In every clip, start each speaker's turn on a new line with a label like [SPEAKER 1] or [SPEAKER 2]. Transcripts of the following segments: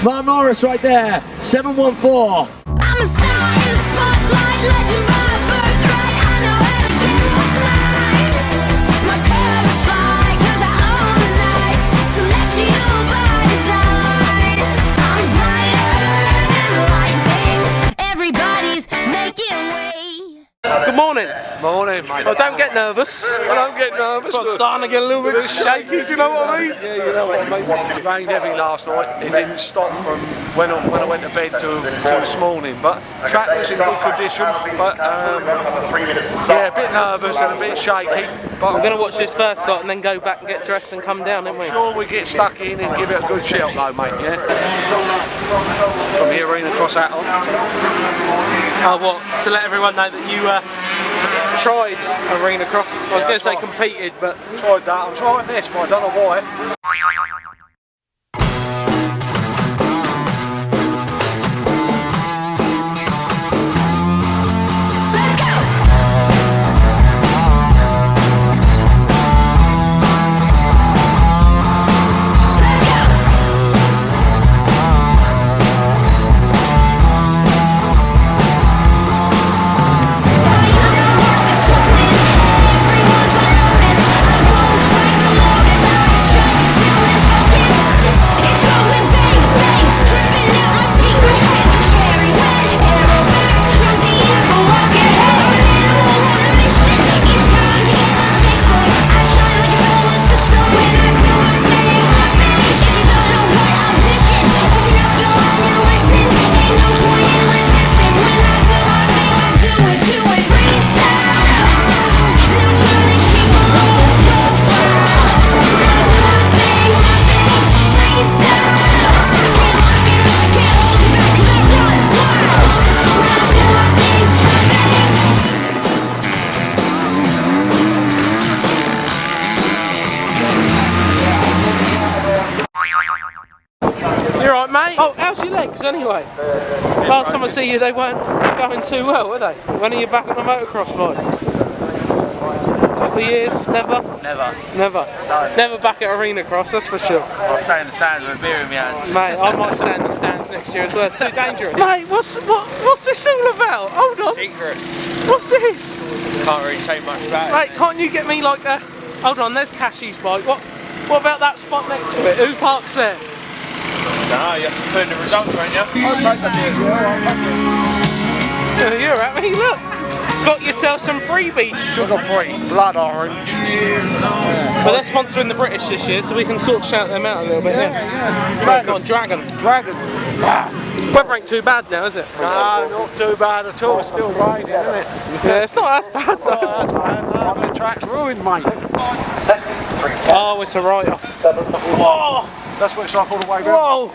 [SPEAKER 1] Mark Norris right there, 714.
[SPEAKER 2] I'm a star in the spotlight, legend by birthright. I know how to do what's mine. My colors fly, 'cause I own the night. Celestial by design. I'm brighter than lightning. Everybody's making way.
[SPEAKER 3] Good morning.
[SPEAKER 4] Morning, mate.
[SPEAKER 3] Oh, don't get nervous.
[SPEAKER 4] I don't get nervous.
[SPEAKER 3] I'm starting to get a little bit shaky, do you know what I mean?
[SPEAKER 4] Yeah, you know what I mean. It rained heavy last night. It didn't stop from when I went to bed to this morning. But track was in good condition. But yeah, a bit nervous and a bit shaky. But
[SPEAKER 3] We're going to watch this first lot and then go back and get dressed and come down, aren't we?
[SPEAKER 4] sure we get stuck in and give it a good shout though, mate, yeah? From the Arenacross hat on.
[SPEAKER 3] Oh, what? To let everyone know that you tried Arenacross. I was going to say competed, but...
[SPEAKER 4] Tried that. I'm trying this, but I don't know why.
[SPEAKER 3] Mate? Oh, how's your legs anyway? Last time I see you they weren't going too well, were they? When are you back on the motocross bike? Couple of years? Never?
[SPEAKER 5] Never.
[SPEAKER 3] Never?
[SPEAKER 5] No.
[SPEAKER 3] Never back at Arenacross, that's for sure.
[SPEAKER 5] I'll stay in the stands with a beer in my hands.
[SPEAKER 3] Mate, I might stand in the stands next year as well, it's too dangerous. Mate, what's this all about? Hold on.
[SPEAKER 5] Secrets.
[SPEAKER 3] What's this?
[SPEAKER 5] Can't really say much about
[SPEAKER 3] Mate, can't you get me like a... Hold on, there's Cashy's bike. What about that spot next to it? Who parks there?
[SPEAKER 5] No, you have to put in the results, won't you?
[SPEAKER 3] You're at me, look. Got yourself some freebie.
[SPEAKER 4] Sugar-free, blood orange.
[SPEAKER 3] Well, they're sponsoring the British this year, so we can sort of shout them out a little bit. Yeah. Dragon. Weather ain't too bad now, is it?
[SPEAKER 4] No, not too bad at all. It's still raining, isn't it?
[SPEAKER 3] Yeah, it's not as bad though.
[SPEAKER 4] That's bad. No, but the track's ruined, mate.
[SPEAKER 3] Oh, it's a write-off. Whoa!
[SPEAKER 4] That's what it's like all the way round.
[SPEAKER 3] Whoa!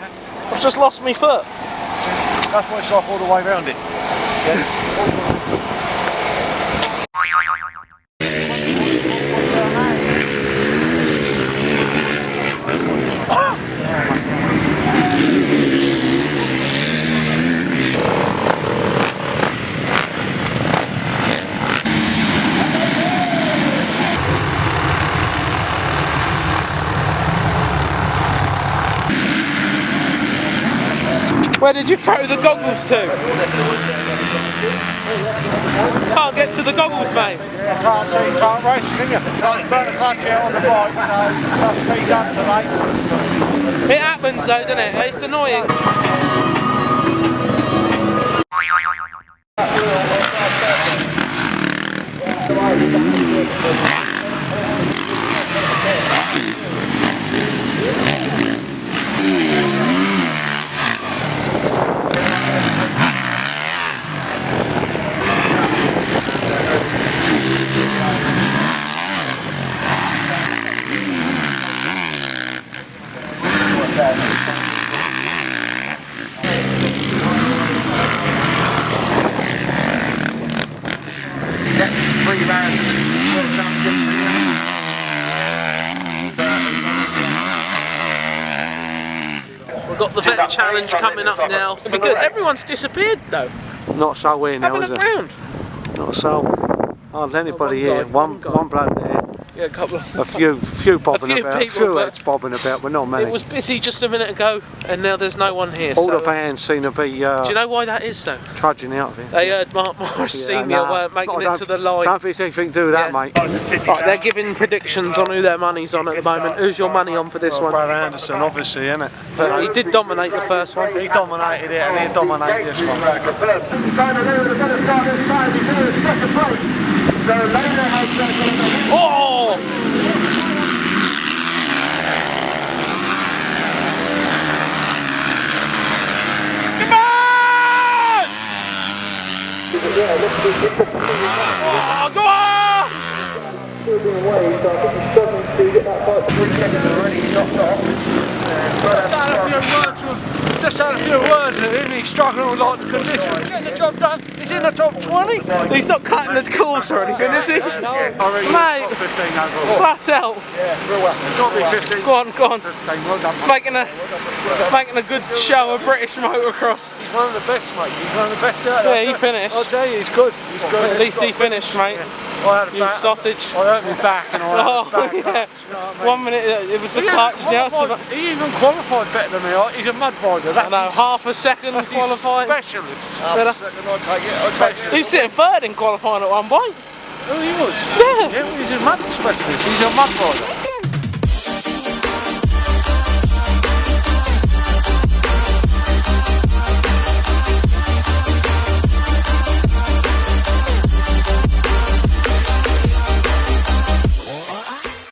[SPEAKER 3] I've just lost my foot.
[SPEAKER 4] That's what it's like all the way round it. Yeah.
[SPEAKER 3] Where did you throw the goggles to? Can't get to the goggles, mate.
[SPEAKER 4] You can't see, you can't race, can you? Can't burn the clutch out on the bike, so that's speed up today.
[SPEAKER 3] It happens though, doesn't it? It's annoying. We've got the vet challenge coming up now. It'll be good. Everyone's disappeared though.
[SPEAKER 4] Not so here now,
[SPEAKER 3] Have a
[SPEAKER 4] is
[SPEAKER 3] look
[SPEAKER 4] it?
[SPEAKER 3] round.
[SPEAKER 4] Not so. Hardly anybody here. One bloke there.
[SPEAKER 3] Yeah, a couple of...
[SPEAKER 4] A few bobbing
[SPEAKER 3] few
[SPEAKER 4] about,
[SPEAKER 3] people,
[SPEAKER 4] few
[SPEAKER 3] but
[SPEAKER 4] heads bobbing about, but not many.
[SPEAKER 3] It was busy just a minute ago, and now there's no one here.
[SPEAKER 4] All
[SPEAKER 3] so,
[SPEAKER 4] the vans seem to be
[SPEAKER 3] do you know why that is, though?
[SPEAKER 4] trudging out of here.
[SPEAKER 3] They heard Mark Morris Senior weren't making it to the line.
[SPEAKER 4] Don't think it's anything to do with that, mate.
[SPEAKER 3] Right, they're giving predictions on who their money's on at the moment. Who's your money on for this one?
[SPEAKER 4] Brad Anderson, obviously, innit?
[SPEAKER 3] But he did dominate the first one.
[SPEAKER 4] He dominated it, and he dominated this one.
[SPEAKER 3] Oh! Come on! Oh, go
[SPEAKER 4] Just had a few words with him. He's struggling with a lot of conditions. Getting the job done. He's in the top 20.
[SPEAKER 3] He's not cutting the course or anything, is he?
[SPEAKER 4] No.
[SPEAKER 3] Mate,
[SPEAKER 4] 15 overall.
[SPEAKER 3] flat out.
[SPEAKER 4] Yeah, real well. Got to be 15.
[SPEAKER 3] Go on.
[SPEAKER 4] 15, well done, mate.
[SPEAKER 3] Making a good show of British motocross.
[SPEAKER 4] He's one of the best, mate. He's one of the best out there.
[SPEAKER 3] Yeah, he finished.
[SPEAKER 4] I'll tell you, he's good. He's good.
[SPEAKER 3] At least he finished, mate.
[SPEAKER 4] I had a
[SPEAKER 3] You
[SPEAKER 4] back.
[SPEAKER 3] sausage.
[SPEAKER 4] I hurt my back and I
[SPEAKER 3] Oh,
[SPEAKER 4] hurt my back.
[SPEAKER 3] yeah. 1 minute it was the clutch. Now it's the...
[SPEAKER 4] He even qualified better than me. He's a mud rider.
[SPEAKER 3] I know, half a second
[SPEAKER 4] That's his
[SPEAKER 3] qualifying.
[SPEAKER 4] specialist.
[SPEAKER 5] Half a second, I'll take it.
[SPEAKER 3] He's sitting third in qualifying at one point.
[SPEAKER 4] Oh, he was?
[SPEAKER 3] Yeah.
[SPEAKER 4] Yeah, he's a mud specialist. He's a mud rider.